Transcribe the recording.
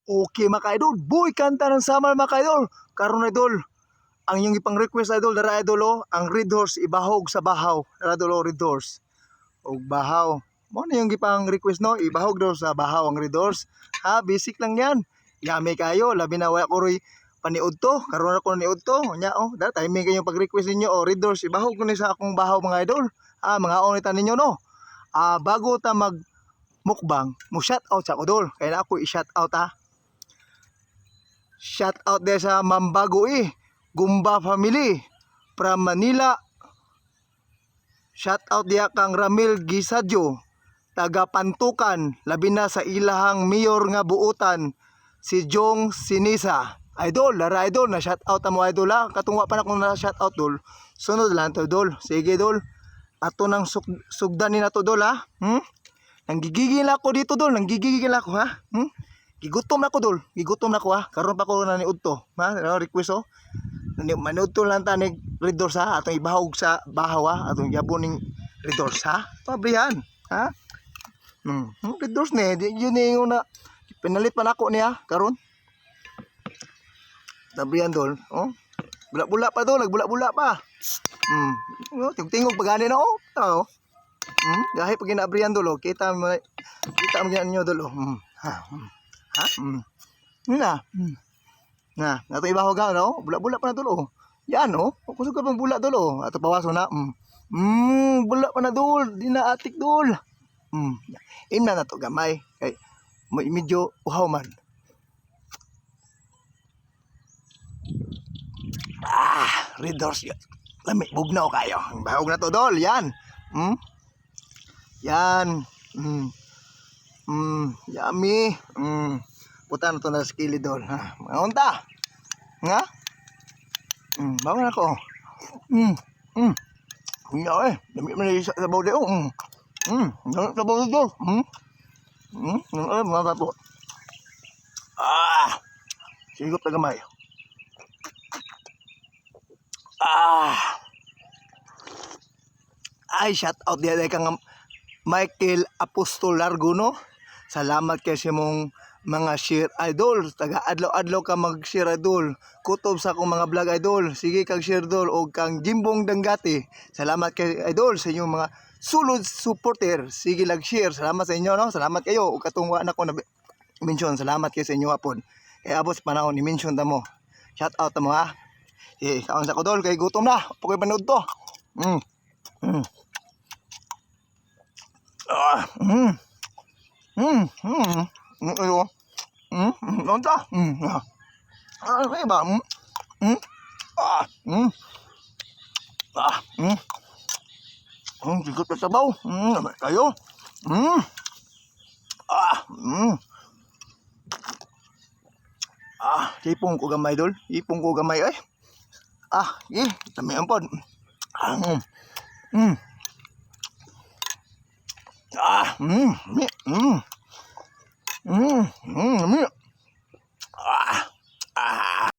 Okay mga idol, boy kanta ng summer mga idol. Karon idol, ang yung ipang request idol dara idol ang Red Horse ibahog sa bahaw. Dara idol Red Horse. Og bahaw. Mo na yung ipang request no, ibahog daw sa bahaw ang Red Horse. Ha, basic lang yan. Yami kayo, labi na wala ko roy paniud to. Karon ako niud to. Nya da timing kayo pag-request ninyo Red Horse ibahog ko ni sa akong bahaw mga idol. Mga onitan ninyo no. Bago ta mag mukbang, mo shout out sa idol. Kaya na ako i-shout out ha. Shout out there sa Mambagoi, Gumba family from Manila. Shout out dia kang Ramil Gisadyo, taga Pantukan, labi na sa ilahang mayor nga buutan, si Jong Sinisa. Idol, lara idol, na shout out mo idol ha. Katungwa pa na kung na shout out dol. Sunod lang to dol. Sige dol. Ato nang sugdan ni na to dol ha. Nanggigigil ako dito dol, nanggigigil ako ha. Gigutom na ko dol, gigutom na ko ha. Karon pa ko naniud to. Ha, request oh. Manood to lang ta ni Red Horse ha. Atong ibahog sa bahaw ha. Atong yabon ning Red Horse ha. Pabrihan ha. Red Horse ne, yun yung na pinalit pa nako niya karon. Pabrihan dol. Oh. Bula-bula pa dol, nagbula-bula pa. Tingog pagani na oh. Oh. Gahi pag ginabrihan dol oh. Kita mo niyo dol oh. Ha? Na. Nato ibahog ka no? Bula-bula pa na dolo. Yan oh. Kusog ka pang bula dolo. Ato pawaso na. Bula pa na dol. Di na atik dol. Imna na to gamay. Kay medyo uhaw man. Red Horse. Lami bugnaw kayo. Bahog na to dol. Yan. Yan. Yummy. Puta na to na skili dol. Maunta. Nga? Bangon ako. Kunya eh. Dami man sa sabaw de oh. Dami sabaw dol. Mga bato. Sigop na gamay. Ay, shout out diya kang Michael Apostol Larguno. Salamat kay sa mong mga share idol. Taga adlaw-adlaw ka mag-share idol. Kutob sa akong mga vlog idol. Sige kag share idol o kang Jimbong Dangati. Salamat kay idol sa inyong mga sulod supporter. Sige lag share. Salamat sa inyo no. Salamat kayo. O katungwa na ko na mention. Salamat kayo sa inyo hapon. Kaya abot panahon ni mention ta mo. Shout out ta mo ha. Kaon sa ko dol kay gutom na. Pagay panood to. Ayo. Nonta. Ay ba? Sigot na sabaw. Kayo. Ipong ko gamay dol. Ipong ko gamay ay. Tami ampod.